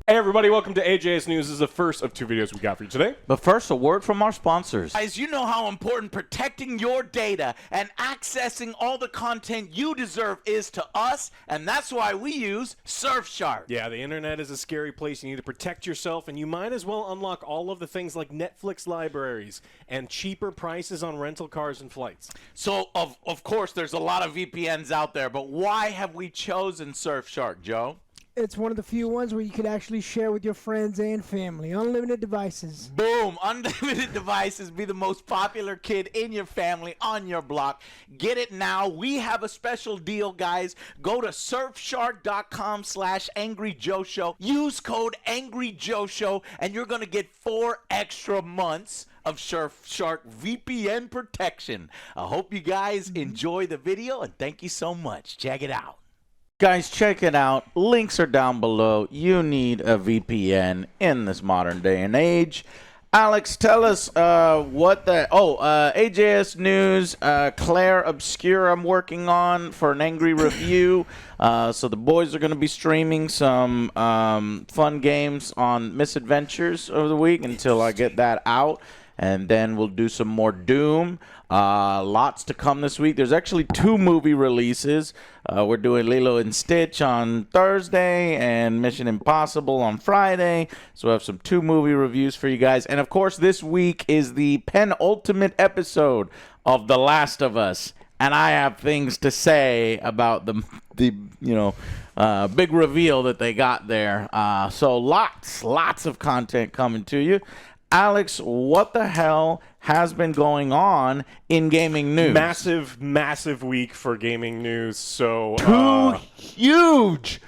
Hey everybody, welcome to AJS News. This is the first of 2 videos we got for you today. But first, a word from our sponsors. Guys, you know how important protecting your data and accessing all the content you deserve is to us, and that's why we use Surfshark. Yeah, the internet is a scary place. You need to protect yourself, and you might as well unlock all of the things like Netflix libraries and cheaper prices on rental cars and flights. So, of course, there's a lot of VPNs out there, but why have we chosen Surfshark, Joe? It's one of the few ones where you could actually share with your friends and family. Unlimited devices. Boom! Unlimited devices. Be the most popular kid in your family, on your block. Get it now. We have a special deal, guys. Go to surfshark.com/AngryJoeShow. Use code AngryJoeShow, and you're going to get 4 extra months of Surfshark VPN protection. I hope you guys enjoy the video, and thank you so much. Check it out. Guys, check it out. Links are down below. You need a VPN in this modern day and age. Alex, tell us what the... AJS News, Claire Obscure I'm working on for an angry review. So the boys are going to be streaming some fun games on Misadventures over the week until I get that out. And then we'll do some more Doom. Lots to come this week. There's actually 2 movie releases. We're doing Lilo and Stitch on Thursday and Mission Impossible on Friday. So we have some 2 movie reviews for you guys. And, of course, this week is the penultimate episode of The Last of Us. And I have things to say about the big reveal that they got there. So lots of content coming to you. Alex, what the hell has been going on in gaming news? Massive week for gaming news. So 2 huge,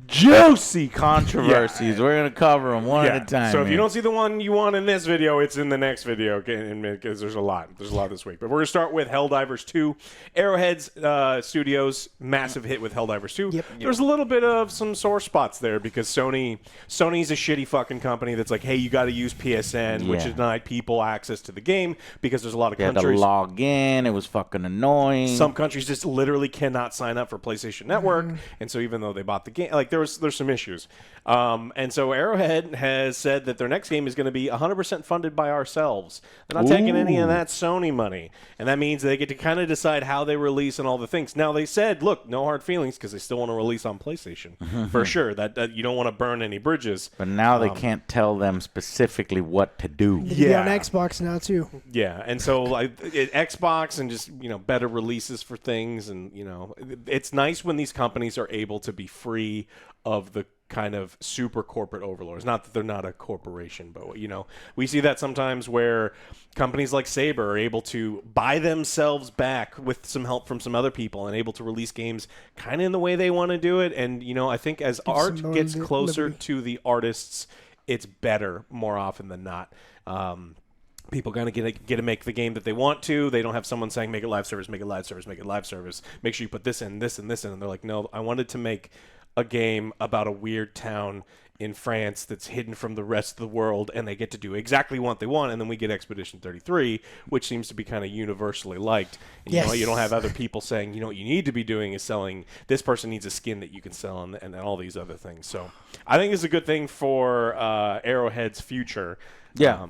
juicy controversies. We're going to cover them one at a time. So if you don't see the one you want in this video, it's in the next video, because there's a lot. There's a lot this week. But we're going to start with Helldivers 2. Arrowhead's Studios, massive hit with Helldivers 2. Yep. There's a little bit of some sore spots there because Sony's a shitty fucking company that's like, hey, you got to use PSN, which denied people access to the game because there's a lot of countries. You had to log in. It was fucking annoying. Some countries just literally cannot sign up for PlayStation Network, and so even though they bought the game, like there's some issues. And so Arrowhead has said that their next game is going to be 100% funded by ourselves. They're not taking any of that Sony money, and that means they get to kind of decide how they release and all the things. Now they said, look, no hard feelings because they still want to release on PlayStation for sure. That you don't want to burn any bridges. But now they can't tell them specifically what to do. Yeah, on Xbox now too. Yeah, and so Xbox and just better releases for things, and it's nice when these companies are able to be free of the kind of super corporate overlords. Not that they're not a corporation, but we see that sometimes where companies like Saber are able to buy themselves back with some help from some other people and able to release games kind of in the way they want to do it. And I think as art gets closer to the artists, it's better more often than not. People kind of get to make the game that they want to. They don't have someone saying, make it live service, make it live service, make it live service. Make sure you put this in, this, and this in. And they're like, no, I wanted to make a game about a weird town in France that's hidden from the rest of the world, and they get to do exactly what they want, and then we get Expedition 33, which seems to be kind of universally liked. And, you don't have other people saying, what you need to be doing is selling, this person needs a skin that you can sell, and all these other things. So I think it's a good thing for Arrowhead's future. Yeah.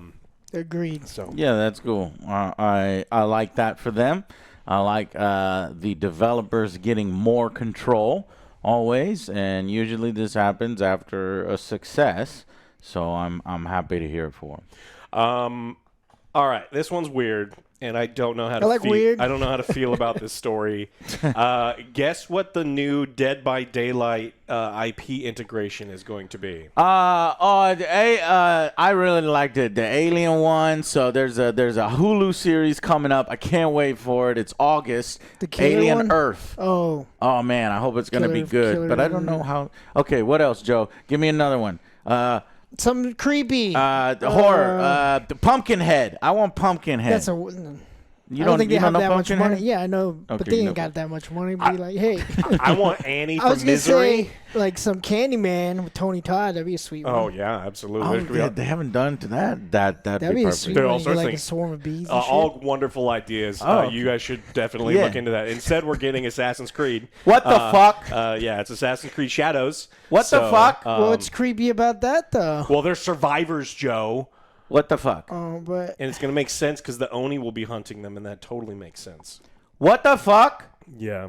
Agreed. So yeah, that's cool. I like that for them. I like the developers getting more control always, and usually this happens after a success. So I'm happy to hear it for them. All right, this one's weird, and I don't know how to I don't know how to feel about this story. Guess what the new Dead by Daylight IP integration is going to be? I really liked it, the Alien one. So there's a Hulu series coming up. I can't wait for it. It's August. The Alien one? Earth. Oh man, I hope it's gonna be good. But I don't know how. Okay, what else, Joe? Give me another one. Some creepy. Horror. The Pumpkinhead. I want Pumpkinhead. That's a. I don't think they have know that much Pumpkinhead? money. Yeah, I know, but Okay, they you ain't know. got that much money. Be like, hey, I want Annie I from was gonna Misery. say like some Candyman with Tony Todd. That'd be a sweet one. Oh yeah, absolutely. Oh, There's gonna be yeah, all- they haven't done to that'd That'd be be a perfect. sweet There are one. all You sorts get, of like a things. swarm of bees and shit. all wonderful ideas. Oh, You guys should definitely Yeah. look into that. Instead, we're getting Assassin's Creed. What the fuck? Yeah, it's Assassin's Creed Shadows. What the fuck? What's creepy about that though? Well, they're survivors, Joe, What the fuck? But and it's going to make sense because the Oni will be hunting them, and that totally makes sense. What the fuck? Yeah.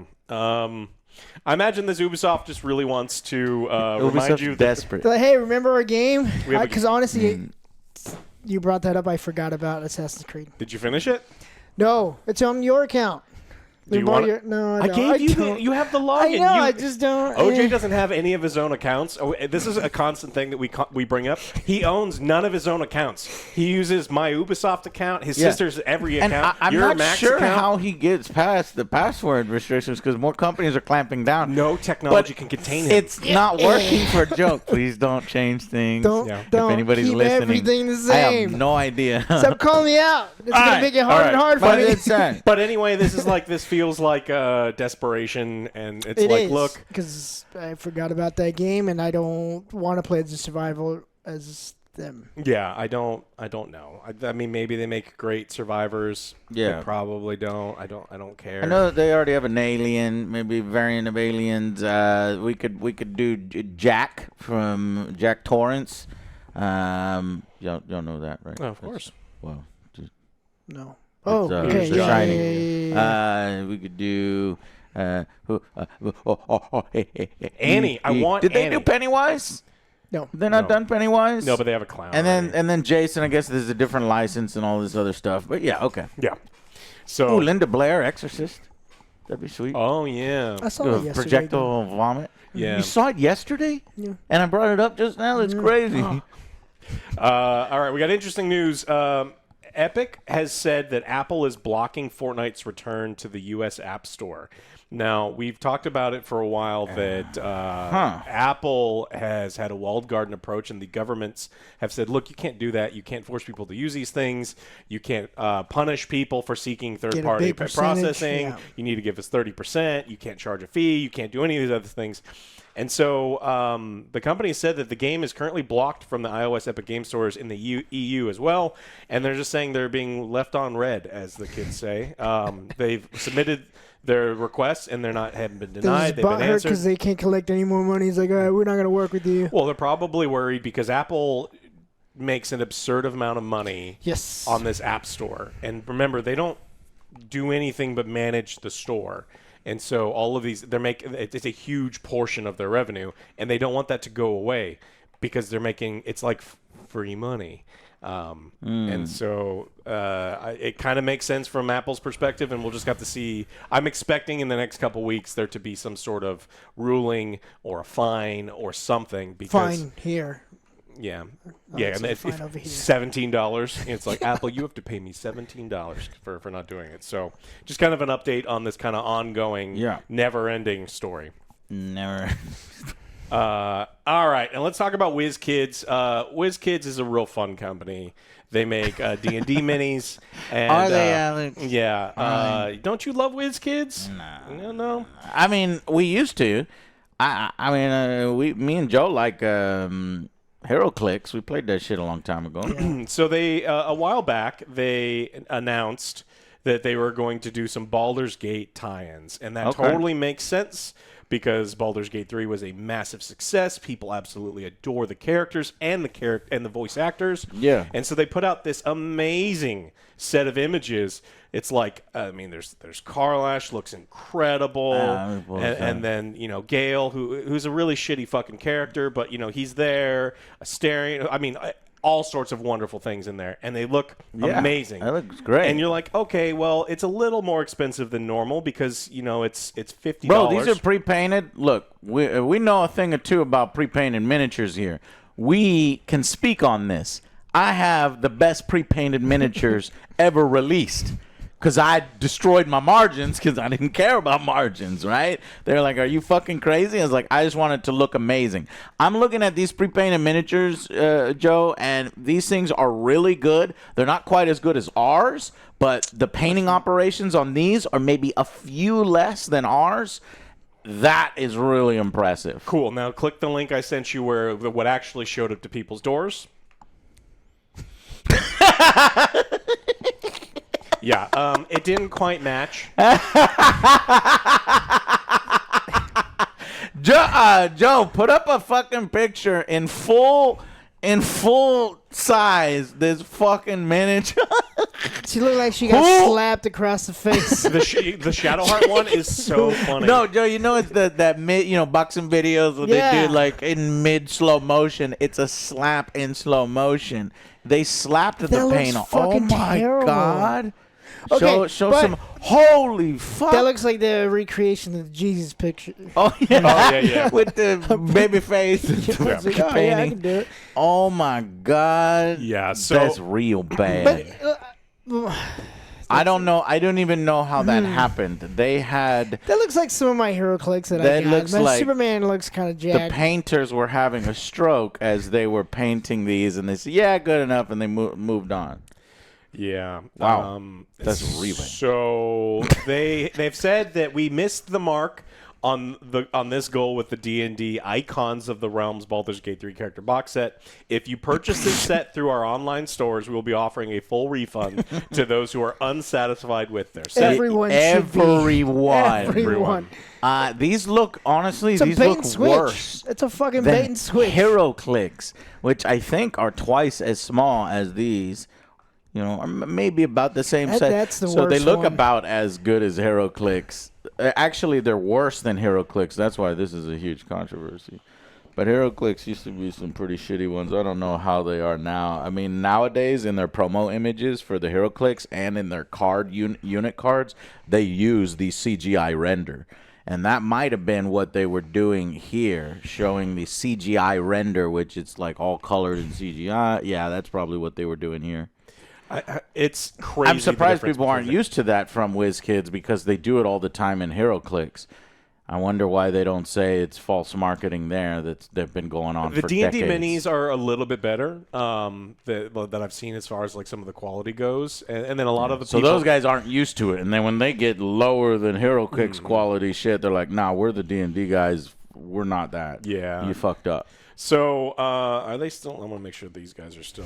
I imagine this Ubisoft just really wants to remind you that desperate. like, hey, remember our game? We have a- Because honestly, you brought that up. I forgot about Assassin's Creed. Did you finish it? No, it's on your account. Do you borrow want your, it? No, I don't. gave you don't. you have the I login. know. You- I just don't. OJ doesn't have any of his own accounts. Oh, this is a constant thing that we bring up. He owns none of his own accounts. He uses my Ubisoft account, his Yeah. sister's every And account. I'm your not Max sure account. how he gets past the password restrictions because more companies are clamping down. No technology But can contain him. It's not working for a joke. Please don't change things. Don't Yeah. don't if anybody's keep listening, everything the I have same. no idea. Stop calling me out. It's gonna Alright, make it harder and harder for But me. it's But anyway, this feels like desperation, and it's It like, is, look, because I forgot about that game, and I don't want to play as a survival as them. yeah, I don't know. I mean, maybe they make great survivors. Yeah. They probably don't. I don't care. I know that they already have an alien, maybe a variant of aliens. We could do Jack from Jack Torrance. Y'all know that, right? Oh, of course. Well, just, No. Oh, uh, okay. The Yeah, Shining. yeah, yeah, yeah. we could do. Annie. I want Did they Annie. do Pennywise? No. They're not No. done Pennywise. No, but they have a clown. and then already. Jason. I guess there's a different license and all this other stuff. But yeah, okay. yeah. Oh, So. Linda Blair, Exorcist. That'd be sweet. Oh yeah. I saw Do it a yesterday. projectile vomit. Yeah. You saw it yesterday? Yeah. And I brought it up just now. It's crazy. Oh. All right, we got interesting news. Epic has said that Apple is blocking Fortnite's return to the U.S. App Store. Now, we've talked about it for a while that Apple has had a walled garden approach, and the governments have said, look, you can't do that. You can't force people to use these things. You can't punish people for seeking third-party big percentage, processing. yeah. You need to give us 30%. You can't charge a fee. You can't do any of these other things. And so the company said that the game is currently blocked from the iOS Epic Game Stores in the EU as well, and they're just saying they're being left on red, as the kids say. They've submitted their requests, and haven't been denied. They've been because answered. they can't collect any more money. He's like, all right, we're not gonna work with you. Well, they're probably worried because Apple makes an absurd amount of money Yes. on this app store. And remember, they don't do anything but manage the store. And so all of these, it's a huge portion of their revenue, and they don't want that to go away because they're making, it's like free money. And so it kind of makes sense from Apple's perspective, and we'll just have to see. I'm expecting in the next couple weeks there to be some sort of ruling or a fine or something. Because, Fine here. Yeah. Oh, Yeah. it's And a if fine over here. $17. It's like, Apple, you have to pay me $17 for not doing it. So just kind of an update on this kind of ongoing, never-ending story. Never. All right, and let's talk about Wizkids. Wizkids is a real fun company. They make D&D minis. And, Are they, Alex? Yeah. Don't you love Wizkids? No. I mean, we used to. Me and Joe like HeroClix. We played that shit a long time ago. So they a while back they announced that they were going to do some Baldur's Gate tie-ins, and that totally makes sense because Baldur's Gate 3 was a massive success. People absolutely adore the characters and the voice actors. Yeah. And so they put out this amazing set of images. It's like, there's Karlash, looks incredible, and then Gale, who's a really shitty fucking character, but he's there staring. All sorts of wonderful things in there, and they look amazing. That looks great. And you're like, okay, well, it's a little more expensive than normal because it's $50. Bro, these are pre-painted. Look, we know a thing or two about pre-painted miniatures here. We can speak on this. I have the best pre-painted miniatures ever released. because I destroyed my margins because I didn't care about margins, right? They're like, are you fucking crazy? I was like, I just want it to look amazing. I'm looking at these pre-painted miniatures, Joe, and these things are really good. They're not quite as good as ours, but the painting operations on these are maybe a few less than ours. That is really impressive. Cool. Now click the link I sent you where what actually showed up to people's doors. Yeah, it didn't quite match. Joe, put up a fucking picture in full size. This fucking miniature. She looked like she got slapped across the face. The Shadowheart one is so funny. No, Joe, you know it's that mid, boxing videos where they do like in mid slow motion. It's a slap in slow motion. They slapped the paint on. Oh my god. Okay, show some. Holy fuck! That looks like the recreation of the Jesus picture. Oh yeah, yeah. With the baby face and I was like, oh, painting. yeah, I can do it. Oh my god! Yeah, so that's real bad. But I don't know. I don't even know how that happened. They had. that looks like some of my hero clicks that I That got. looks My like Superman looks kind of The jacked. painters were having a stroke as they were painting these, and they said, "Yeah, good enough," and they moved on. yeah, Wow. That's really bad. So they've said that we missed the mark on this goal with the D&D Icons of the Realms Baldur's Gate 3 character box set. If you purchase this set through our online stores, we will be offering a full refund to those who are unsatisfied with their set. Everyone should be. Everyone. These look, honestly, It's a these bait look and switch. worse It's a fucking than bait and switch. Hero clicks, which I think are twice as small as these. Or maybe about the same size. That's the So they worst look one. about as good as Hero clicks. Actually, they're worse than Hero clicks. That's why this is a huge controversy. But Hero clicks used to be some pretty shitty ones. I don't know how they are now. I mean, nowadays in their promo images for the Hero clicks and in their unit cards, they use the CGI render. And that might have been what they were doing here, showing the CGI render, which it's like all colored in CGI. Yeah, that's probably what they were doing here. It's crazy. I'm surprised people aren't used to that from Wizkids because they do it all the time in Hero clicks. I wonder why they don't say it's false marketing there that's been going on for decades. The D&D minis are a little bit better that I've seen as far as like some of the quality goes, and then a lot of the So people, those guys aren't used to it, and then when they get lower than Hero clicks quality shit, they're like, "Nah, we're the D&D guys. We're not that. Yeah. You fucked up." So, are they still? I want to make sure these guys are still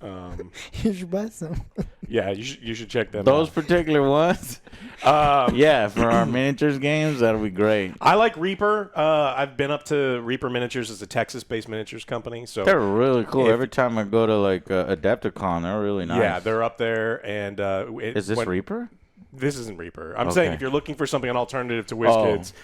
in. You should buy some. Yeah, you should check them Those out. particular ones? Yeah, for our miniatures games, that'll be great. I like Reaper. I've been up to Reaper Miniatures as a Texas-based miniatures company. So They're really cool. Every time I go to, like, Adepticon, they're really nice. yeah, they're up there. And Is this Reaper? This isn't Reaper. I'm Okay. saying if you're looking for something, an alternative to Wizkids,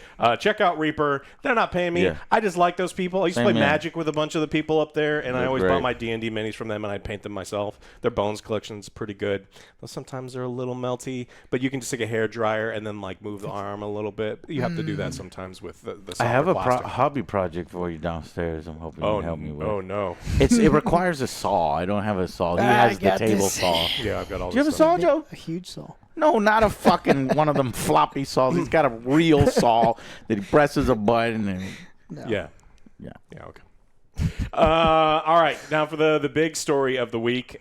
check out Reaper. They're not paying me. Yeah. I just like those people. I used to Same play here. Magic with a bunch of the people up there, and I They're always great. bought my D&D minis from them, and I'd paint them myself. Their Bones collection's pretty good. Though sometimes they're a little melty, but you can just take a hair dryer and then like move the arm a little bit. You have to do that sometimes with the I have a plastic. hobby project for you downstairs. I'm hoping you can help me with. Oh no! It requires a saw. I don't have a saw. He has the got table this. saw. Yeah, I've got all. Do you have a this stuff. saw, Joe? A huge saw. No, not a fucking one of them floppy saws. He's got a real saw that he presses a button and. No. Yeah. Yeah. Yeah. Okay. All right. Now for the big story of the week.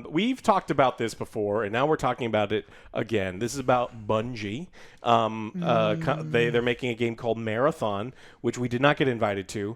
We've talked about this before, and now we're talking about it again. This is about Bungie. They're making a game called Marathon, which we did not get invited to.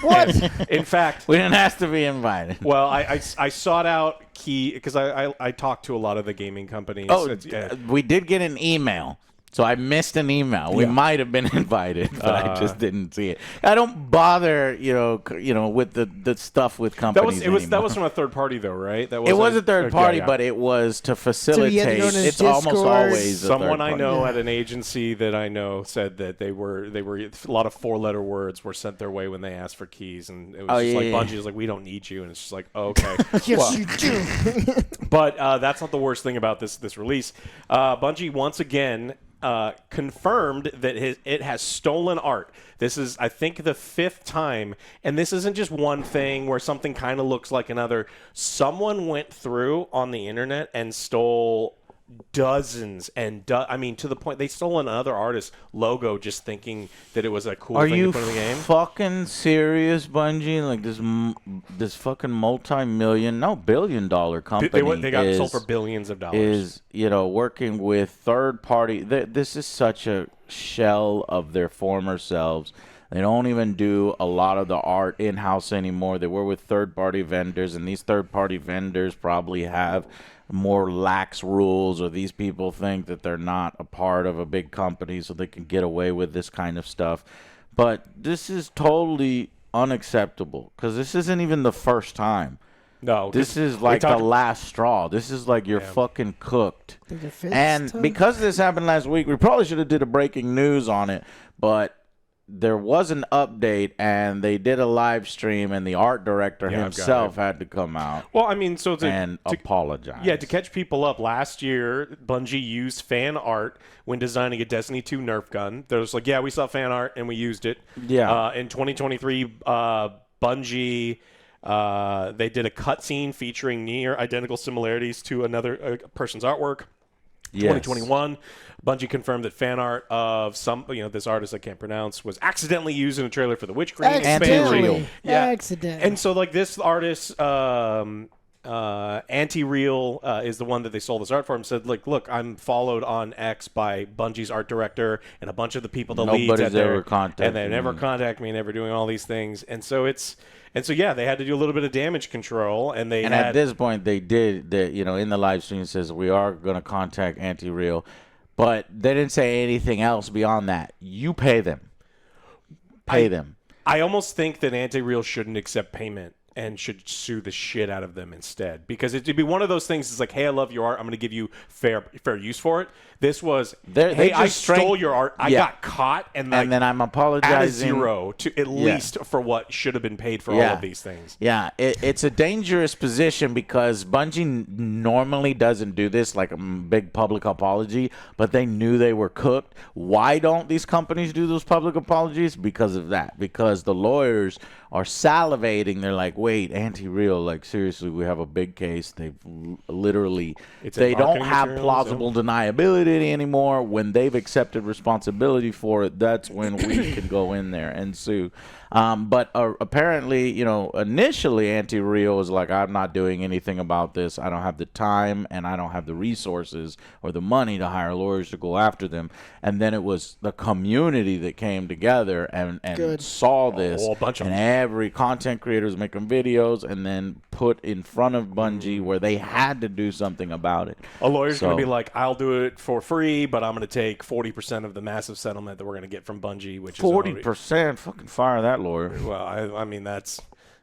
What? In fact, We didn't ask to be invited. well, I sought out key because I talked to a lot of the gaming companies. Oh, Yeah. we did get an email. So I missed an email. We might have been invited, but I just didn't see it. I don't bother, with the stuff with companies That was anymore. from a third party though, right? That It was a wasn't- third okay, party, yeah. but it was to facilitate. you had to go to It's almost Discord. always a Someone third I party. know at an agency that I know said that they were a lot of 4-letter words were sent their way when they asked for keys, and it was Oh, just yeah, like yeah. Bungie was like, we don't need you, and it's just like, oh, okay. Yes, you do. But that's not the worst thing about this release. Bungie once again confirmed that it has stolen art. This is, I think, the 5th time, and this isn't just one thing where something kind of looks like another. Someone went through on the internet and stole dozens and I mean, to the point they stole another artist's logo just thinking that it was a cool Are thing you to put in the game. fucking serious, Bungie? Like this fucking billion-dollar company They got sold for billions of dollars. Is working with third party. This is such a shell of their former selves. They don't even do a lot of the art in-house anymore. They were with third-party vendors, and these third-party vendors probably have more lax rules, or these people think that they're not a part of a big company so they can get away with this kind of stuff. But this is totally unacceptable because this isn't even the first time. No, this is like the last straw. This is like you're fucking cooked. And because this happened last week, we probably should have did a breaking news on it, but there was an update, and they did a live stream, and the art director himself had to come out. Well, I mean, to apologize. Yeah, to catch people up, last year Bungie used fan art when designing a Destiny 2 Nerf gun. They're just like, yeah, we saw fan art and we used it. Yeah. In 2023, Bungie. They did a cutscene featuring near identical similarities to another person's artwork. Yes. 2021, Bungie confirmed that fan art of this artist I can't pronounce was accidentally used in a trailer for the Witch Queen expansion. Accident. And so like this artist, Anti-Real is the one that they sold this art for. And said, like, look, I'm followed on X by Bungie's art director and a bunch of the people, leads at ever contacted and they never contact me, never doing all these things. And so yeah, they had to do a little bit of damage control, and at this point they did in the live stream it says we are going to contact Anti-Real, but they didn't say anything else beyond that. You pay them. Them. I almost think that Anti-Real shouldn't accept payment and should sue the shit out of them instead, because it'd be one of those things. It's like, hey, I love your art. I'm going to give you fair use for it. This was, hey, I stole your art. I got caught, and then I'm apologizing. At a zero to at least for what should have been paid for all of these things. Yeah, it's a dangerous position because Bungie normally doesn't do this, like a big public apology, but they knew they were cooked. Why don't these companies do those public apologies? Because of that. Because the lawyers are salivating. They're like, wait, Anti-Real, like, seriously, we have a big case. They've literally, they don't have plausible deniability anymore. When they've accepted responsibility for it, that's when we can go in there and sue. But apparently, initially Anti-Real was like, I'm not doing anything about this. I don't have the time and I don't have the resources or the money to hire lawyers to go after them. And then it was the community that came together and saw this. A bunch of and every content creator was making videos and then put in front of Bungie where they had to do something about it. A lawyer's going to be like, I'll do it for free, but I'm going to take 40% of the massive settlement that we're going to get from Bungie, which 40%. Fucking fire that lawyer. Well, I mean that's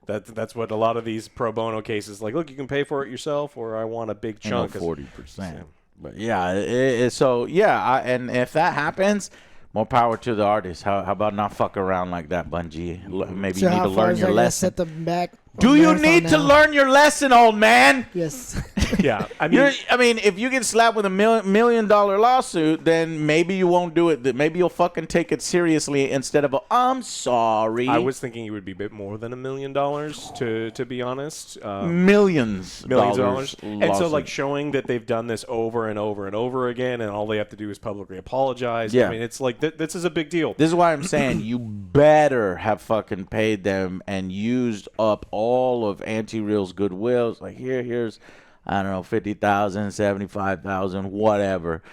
what a lot of these pro bono cases like. Look, you can pay for it yourself, or I want a big chunk. 40%. But yeah, and if that happens, more power to the artist. How about not fuck around like that, Bungie? Maybe you need to learn your lesson. Set them back. Do you need to learn your lesson, old man? Yes. Yeah. I mean, if you get slapped with $1 million lawsuit, then maybe you won't do it. Maybe you'll fucking take it seriously instead of I'm sorry. I was thinking it would be a bit more than $1 million, to be honest. Millions of dollars. And so, like, showing that they've done this over and over and over again, and all they have to do is publicly apologize. Yeah. I mean, it's like this is a big deal. This is why I'm saying you better have fucking paid them and used up all of Anti-Real's goodwill. It's like, here's I don't know, 50,000, 75,000, whatever,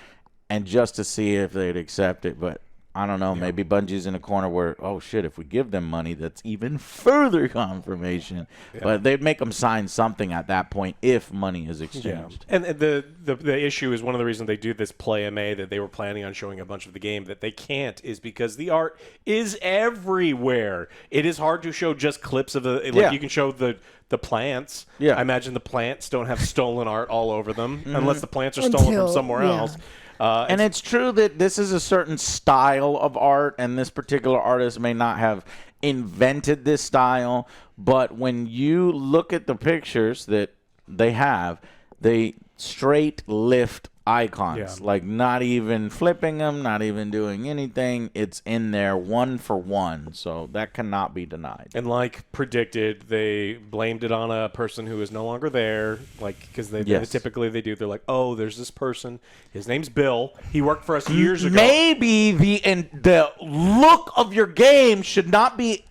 and just to see if they'd accept it. But I don't know, maybe Bungie's in a corner where, oh shit, if we give them money, that's even further confirmation. Yeah. But they'd make them sign something at that point if money is exchanged. Yeah. And the issue is, one of the reasons they do this Play MA that they were planning on showing a bunch of the game that they can't is because the art is everywhere. It is hard to show just clips of the, like, you can show the plants. Yeah. I imagine the plants don't have stolen art all over them unless the plants are stolen from somewhere else. And it's true that this is a certain style of art, and this particular artist may not have invented this style, but when you look at the pictures that they have, they straight lift icons. Yeah. Like, not even flipping them, not even doing anything. It's in there 1 for 1. So that cannot be denied. And like predicted, they blamed it on a person who is no longer there. Like, because they typically they do. They're like, oh, there's this person. His name's Bill. He worked for us years ago. Maybe the look of your game should not be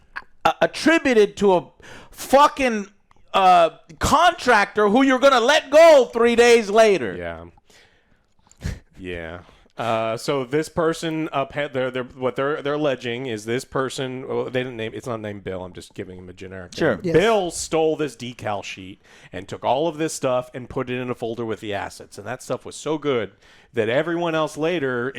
attributed to a fucking contractor who you're gonna let go 3 days later. Yeah. Yeah. So this person, what they're alleging is this person. Well, they didn't name. It's not named Bill. I'm just giving him a generic Sure. name. Yes. Bill stole this decal sheet and took all of this stuff and put it in a folder with the assets. And that stuff was so good that everyone else later,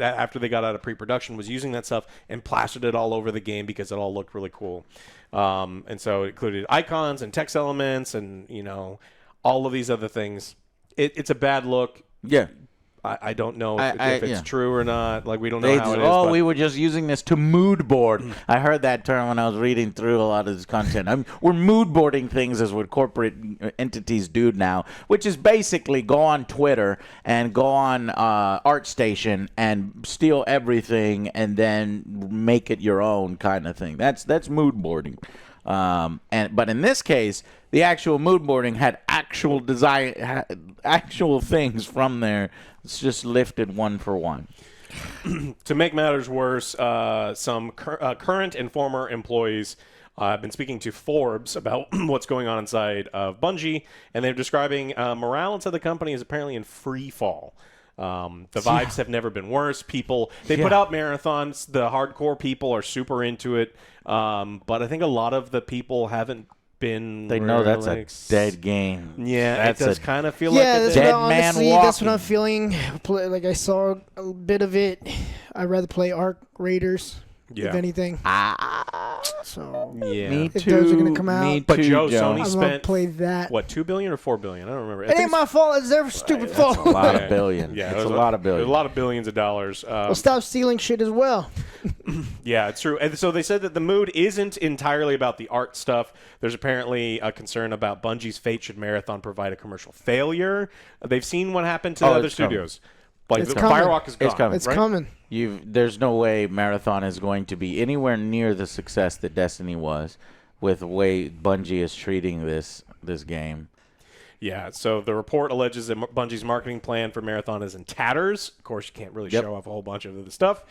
after they got out of pre-production, was using that stuff and plastered it all over the game because it all looked really cool. And so it included icons and text elements and all of these other things. It's a bad look. Yeah. I don't know if it's true or not. Like, we don't know how it is. Oh, we were just using this to mood board. I heard that term when I was reading through a lot of this content. We're mood boarding things as what corporate entities do now, which is basically go on Twitter and go on ArtStation and steal everything and then make it your own kind of thing. That's mood boarding. But in this case, the actual mood boarding had actual design, actual things from there. It's just lifted 1 for 1. To make matters worse, some current and former employees have been speaking to Forbes about what's going on inside of Bungie, and they're describing morale inside the company is apparently in free fall. The vibes have never been worse. They put out marathons. The hardcore people are super into it, but I think a lot of the people haven't been. They know that's a dead game. Yeah, it does kind of feel like a that's dead what, man honestly, walking. that's what I'm feeling. Like, I saw a bit of it. I'd rather play Arc Raiders, if anything. So yeah, me if too. those are gonna come out, But Joe, Joe. Sony I'm spent gonna play that. what, $2 billion or $4 billion? I don't remember. It ain't my fault. It's their stupid fault. A lot of billion. Yeah, it's a lot of billion. There's a lot of billions of dollars. Well, stop stealing shit as well. Yeah, it's true. And so they said that the mood isn't entirely about the art stuff. There's apparently a concern about Bungie's fate should Marathon provide a commercial failure. They've seen what happened to other studios. Like, It's the coming. Firewalk is gone. It's coming. It's right? coming. There's no way Marathon is going to be anywhere near the success that Destiny was with the way Bungie is treating this game. Yeah, so the report alleges that Bungie's marketing plan for Marathon is in tatters. Of course, you can't really show off a whole bunch of the stuff.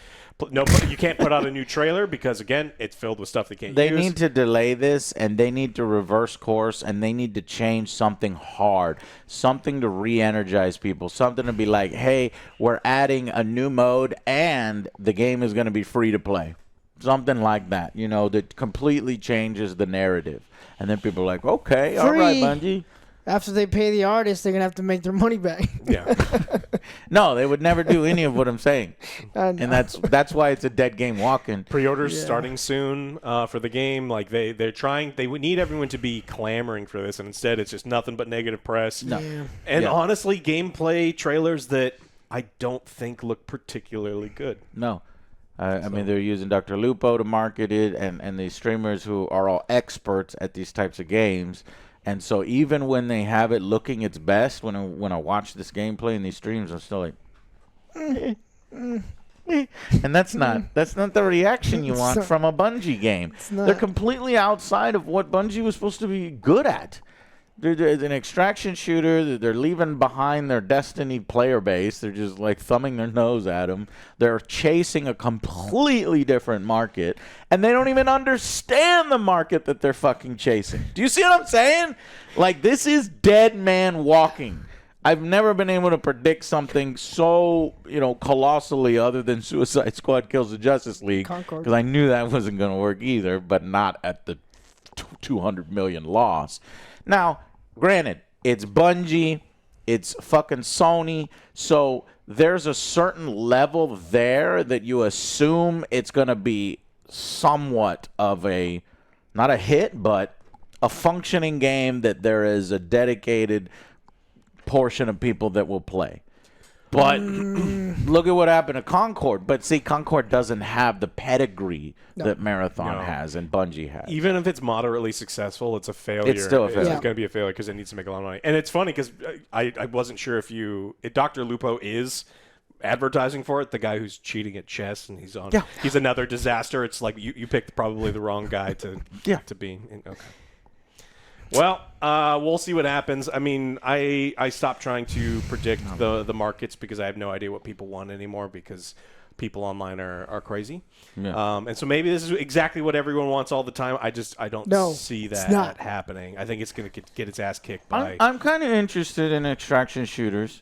No, you can't put out a new trailer because, again, it's filled with stuff they can't use. They need to delay this, and they need to reverse course, and they need to change something hard, something to re-energize people, something to be like, hey, we're adding a new mode, and the game is going to be free to play. Something like that, that completely changes the narrative. And then people are like, okay, all right, Bungie. After they pay the artist, they're gonna have to make their money back. Yeah. No, they would never do any of what I'm saying, and that's why it's a dead game walking. Pre-orders starting soon for the game. Like, they're trying. They would need everyone to be clamoring for this, and instead it's just nothing but negative press. No. Yeah. And honestly, gameplay trailers that I don't think look particularly good. No. I mean, they're using Dr. Lupo to market it, and these streamers who are all experts at these types of games. And so even when they have it looking its best, when I watch this gameplay in these streams, I'm still like, and that's not the reaction you want from a Bungie game. They're completely outside of what Bungie was supposed to be good at. They're an extraction shooter. They're leaving behind their Destiny player base. They're just like thumbing their nose at them. They're chasing a completely different market, and they don't even understand the market that they're fucking chasing. Do you see what I'm saying? Like, this is dead man walking. I've never been able to predict something so, colossally other than Suicide Squad Kills the Justice League, because I knew that wasn't going to work either, but not at the 200 million loss. Now, granted, it's Bungie, it's fucking Sony, so there's a certain level there that you assume it's going to be somewhat of a, not a hit, but a functioning game that there is a dedicated portion of people that will play. But look at what happened to Concord. But see, Concord doesn't have the pedigree that Marathon has and Bungie has. Even if it's moderately successful, it's a failure. It's still a failure. It's going to be a failure because it needs to make a lot of money. And it's funny because I wasn't sure if Dr. Lupo is advertising for it, the guy who's cheating at chess, and he's another disaster. It's like you picked probably the wrong guy to be in. Okay. Well, we'll see what happens. I mean, I stopped trying to predict the markets because I have no idea what people want anymore because people online are crazy. Yeah. And so maybe this is exactly what everyone wants all the time. I don't see that happening. I think it's going to get its ass kicked by. I'm kind of interested in extraction shooters.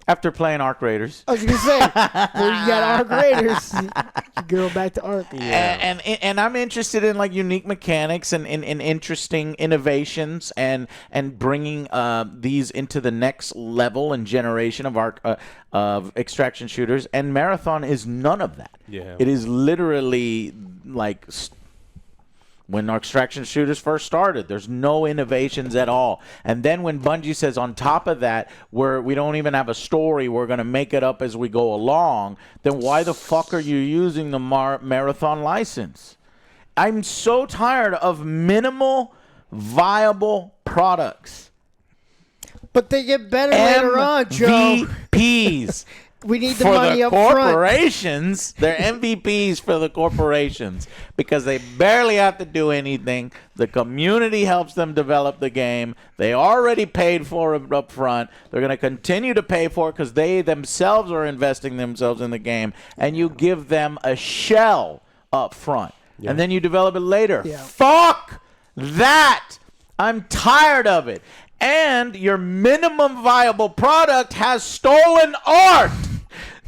After playing Arc Raiders. I was going to say, well, you got Arc Raiders. You go back to Arc. Yeah. And I'm interested in like unique mechanics and interesting innovations and bringing these into the next level and generation of extraction shooters. And Marathon is none of that. Yeah. It is literally like when our extraction shooters first started, there's no innovations at all. And then when Bungie says on top of that, we don't even have a story, we're going to make it up as we go along, then why the fuck are you using the Marathon license? I'm so tired of minimal viable products. But they get better later on, Joe. MVPs. We need the money up front. For the corporations, they're MVPs for the corporations because they barely have to do anything. The community helps them develop the game. They already paid for it up front. They're going to continue to pay for it because they themselves are investing themselves in the game. And you give them a shell up front. Yeah. And then you develop it later. Yeah. Fuck that! I'm tired of it. And your minimum viable product has stolen art.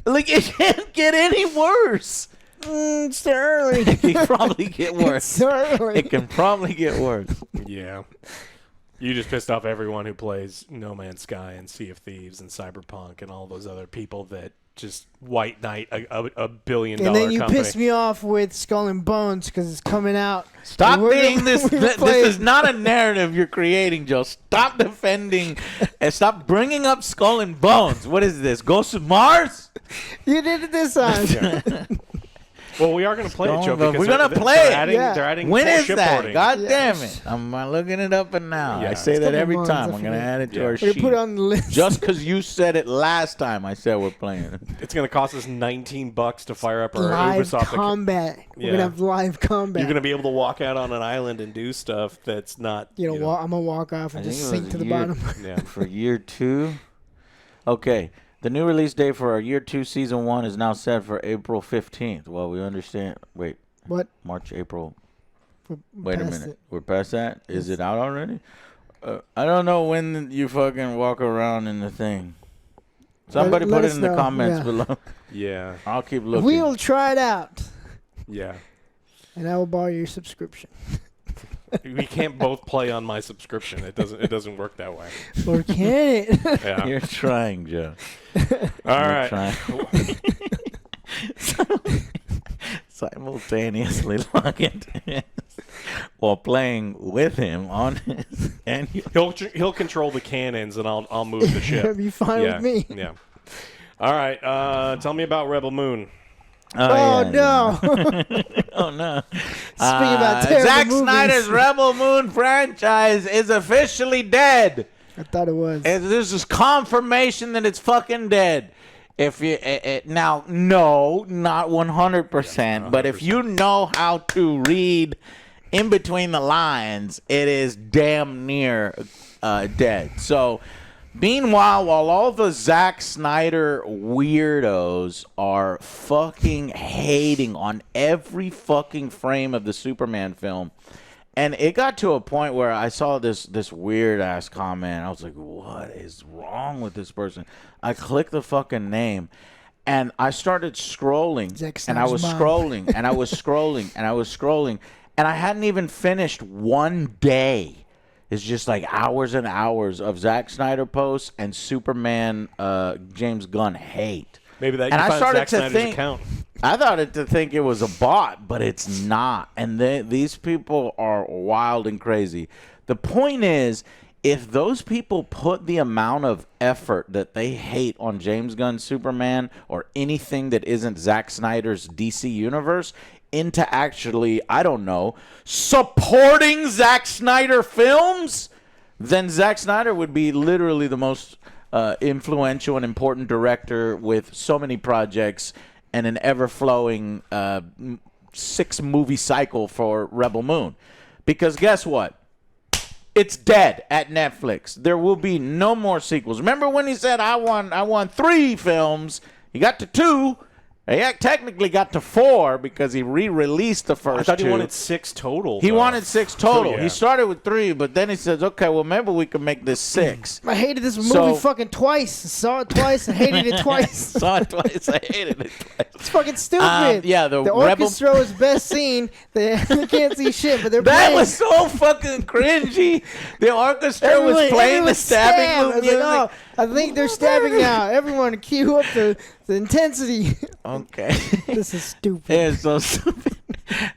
Like, it can't get any worse. It's too early. It can probably get worse. It's too early. It can probably get worse. Yeah. You just pissed off everyone who plays No Man's Sky and Sea of Thieves and Cyberpunk and all those other people that just white knight a billion-dollar company. And then you company. pissed me off with Skull and Bones because it's coming out. Stop being this. This is not a narrative you're creating, Joe. Stop defending and stop bringing up Skull and Bones. What is this? Ghost of Mars? You did it this time. Yeah. Well, we are going to play it, Joe. We're going to play it. They're adding when is ship that? boarding. God damn it. I'm looking it up and now. Yeah. I say that every time. I'm going to add it to our sheet. Put it on the list. Just because you said it last time, I said we're playing it. It's going to cost us $19 to fire up our live Ubisoft combat. We're going to have live combat. You're going to be able to walk out on an island and do stuff that's not... I'm going to walk off and just sink to the bottom. Yeah. For year 2? Okay. The new release date for our Year 2 Season 1 is now set for April 15th. Well, we understand. Wait. What? March, April. Wait a minute. We're past that? Is it out already? I don't know when you fucking walk around in the thing. Somebody put it in the comments below. Yeah. I'll keep looking. We'll try it out. Yeah. And I will borrow your subscription. We can't both play on my subscription. It doesn't work that way. Or can it? Yeah. You're trying, Joe. All right. Simultaneously log into while playing with him on his and he'll control the cannons and I'll move the ship. It'll be fine with me. Yeah. All right. Tell me about Rebel Moon. Oh, no. Oh, no. Speaking about terrible Zack movies. Snyder's Rebel Moon franchise is officially dead. I thought it was. And this is confirmation that it's fucking dead. If you now, no, not 100%, but if you know how to read in between the lines, it is damn near dead. So, meanwhile, while all the Zack Snyder weirdos are fucking hating on every fucking frame of the Superman film, and it got to a point where I saw this weird ass comment. I was like, what is wrong with this person? I clicked the fucking name and I started scrolling and I was scrolling and I was scrolling and I was scrolling and I hadn't even finished one day. It's just like hours and hours of Zack Snyder posts and Superman James Gunn hate. Maybe that and you I find started Zack to Snyder's think, account. I thought to think it was a bot, but it's not. And these people are wild and crazy. The point is, if those people put the amount of effort that they hate on James Gunn's Superman or anything that isn't Zack Snyder's DC universe into actually, I don't know, supporting Zack Snyder films, then Zack Snyder would be literally the most influential and important director with so many projects and an ever-flowing 6-movie cycle for Rebel Moon. Because guess what? It's dead at Netflix. There will be no more sequels. Remember when he said, I want 3 films? He got to 2. He technically got to 4 because he re-released the first 2. I thought he wanted 6 total. He wanted 6 total. So, yeah. He started with 3, but then he says, okay, well, maybe we can make this 6. I hated this movie fucking twice. Saw it twice and hated it twice. Saw it twice. I hated it twice. It's fucking stupid. Yeah, the orchestra was best scene. They can't see shit, but they're that playing. Was so fucking cringy. The orchestra was playing the stabbing music. Like, I think they're stabbing now. Everyone cue up the intensity. Okay. This is stupid. It's so stupid.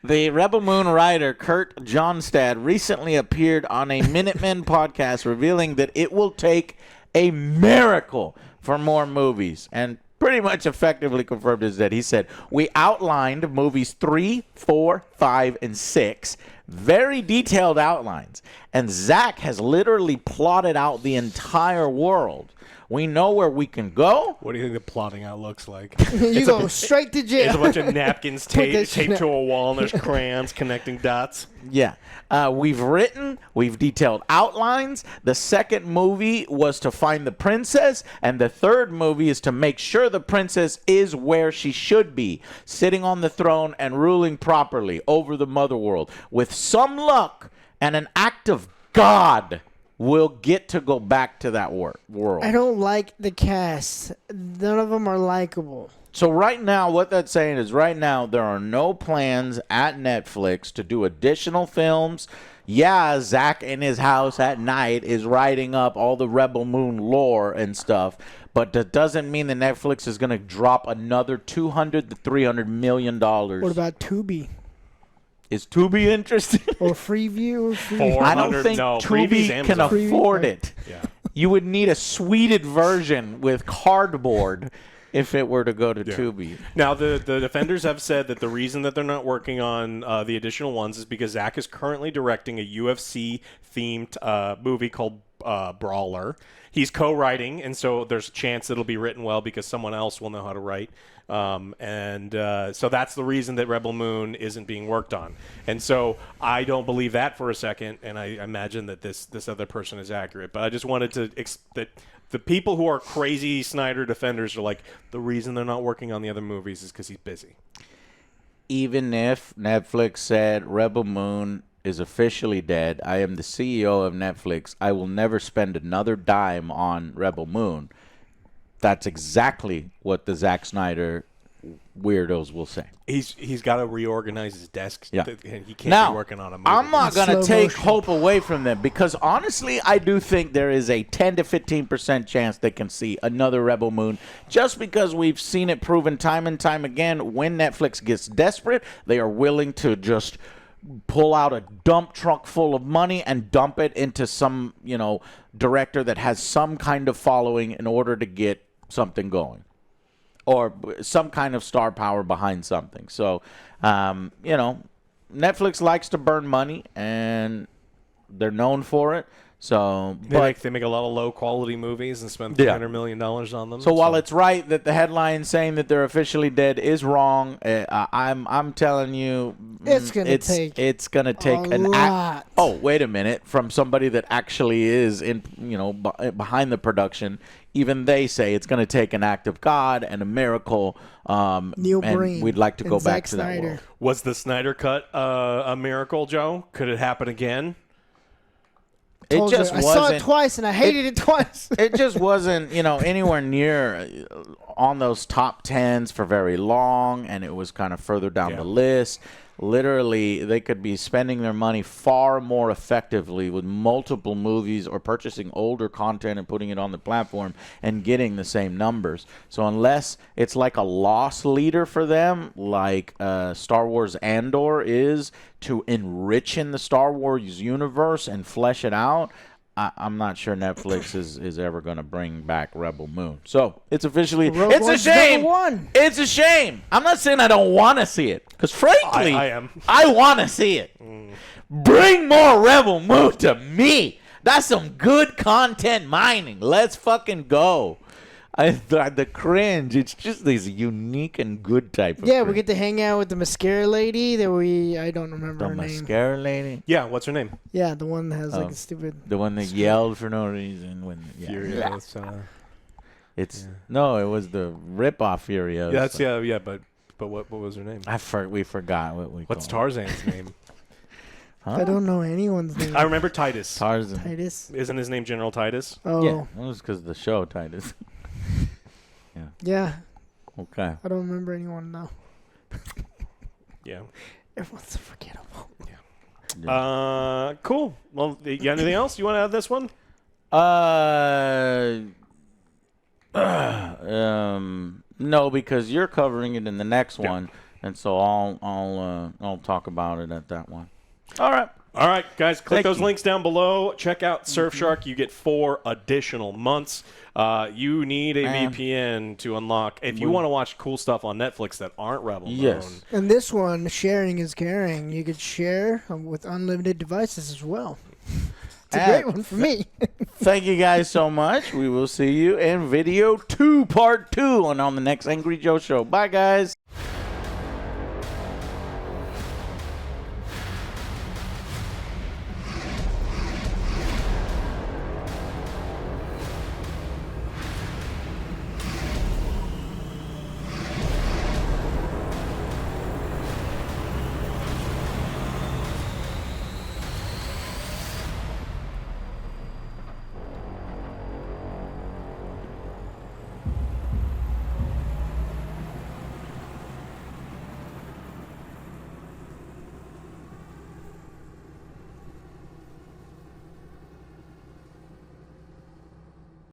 The Rebel Moon writer, Kurt Johnstad, recently appeared on a Minutemen podcast revealing that it will take a miracle for more movies. And pretty much effectively confirmed is that he said, we outlined movies 3, 4, 5, and 6. Very detailed outlines. And Zach has literally plotted out the entire world. We know where we can go. What do you think the plotting out looks like? You go straight to jail. There's a bunch of napkins taped to a wall, and there's crayons connecting dots. Yeah. We've detailed outlines. The second movie was to find the princess, and the third movie is to make sure the princess is where she should be, sitting on the throne and ruling properly over the mother world. With some luck and an act of God, we'll get to go back to that world. I don't like the cast. None of them are likable. So right now, what that's saying is right now there are no plans at Netflix to do additional films. Yeah, Zach in his house at night is writing up all the Rebel Moon lore and stuff, but that doesn't mean that Netflix is going to drop another $200 to $300 million. What about Tubi? Is Tubi interested? Or Freeview? Or I don't think Tubi can afford it. Yeah. You would need a suited version with cardboard if it were to go to Tubi. Now, the Defenders have said that the reason that they're not working on the additional ones is because Zach is currently directing a UFC-themed movie called Brawler. He's co-writing, and so there's a chance it'll be written well because someone else will know how to write. So that's the reason that Rebel Moon isn't being worked on. And so I don't believe that for a second, and I imagine that this other person is accurate. But I just wanted to that the people who are crazy Snyder defenders are like, the reason they're not working on the other movies is because he's busy. Even if Netflix said Rebel Moon is officially dead, I am the CEO of Netflix, I will never spend another dime on Rebel Moon. That's exactly what the Zack Snyder weirdos will say. He's got to reorganize his desk. Yeah. He can't be working on a movie. I'm not going to Slow take motion. hope away from them because honestly, I do think there is a 10 to 15% chance they can see another Rebel Moon just because we've seen it proven time and time again. When Netflix gets desperate, they are willing to just pull out a dump truck full of money and dump it into some, director that has some kind of following in order to get something going or some kind of star power behind something. So, Netflix likes to burn money and they're known for it. So, they make a lot of low quality movies and spend $300 million on them. So while it's right that the headline saying that they're officially dead is wrong, I'm telling you, It's gonna take an lot. Oh, wait a minute! From somebody that actually is in, behind the production, even they say it's going to take an act of God and a miracle. Neil and Breen we'd like to go and back Zack to that Snyder. world. Was the Snyder Cut a miracle, Joe? Could it happen again? It Told you, just I wasn't. saw it twice and I hated it twice. It just wasn't, anywhere near on those top 10s for very long, and it was kind of further down the list. Literally, they could be spending their money far more effectively with multiple movies or purchasing older content and putting it on the platform and getting the same numbers. So unless it's like a loss leader for them, like Star Wars Andor is to enrich in the Star Wars universe and flesh it out, I'm not sure Netflix is ever going to bring back Rebel Moon. So it's officially, Rogue it's a One's shame. #1. It's a shame. I'm not saying I don't want to see it, because frankly, I am. I want to see it. Bring more Rebel Moon to me. That's some good content mining. Let's fucking go. The cringe, it's just this unique and good type of Yeah, we cringe. get to hang out with the mascara lady that I don't remember The her name. mascara lady? Yeah, what's her name? Yeah, the one that has like a stupid. The one that yelled for no reason when Furiosa. No, it was the rip-off Furiosa. Yeah, but what was her name? We forgot what we What's called Tarzan's name? I don't know anyone's name. I remember Titus. Tarzan. Titus. Isn't his name General Titus? Oh. Yeah, it was because of the show, Titus. Yeah. Okay. I don't remember anyone now. Yeah. Everyone's so forgettable. Cool. Well, you got anything else you want to add this one? No, because you're covering it in the next one, and so I'll talk about it at that one. All right, guys, click Thank those you. links down below. Check out Surfshark. You get 4 additional months. You need a VPN to unlock. If you want to watch cool stuff on Netflix that aren't Rebel Moon. And this one, sharing is caring. You could share with unlimited devices as well. It's a great one for me. Thank you guys so much. We will see you in video 2, part 2, on the next Angry Joe Show. Bye, guys.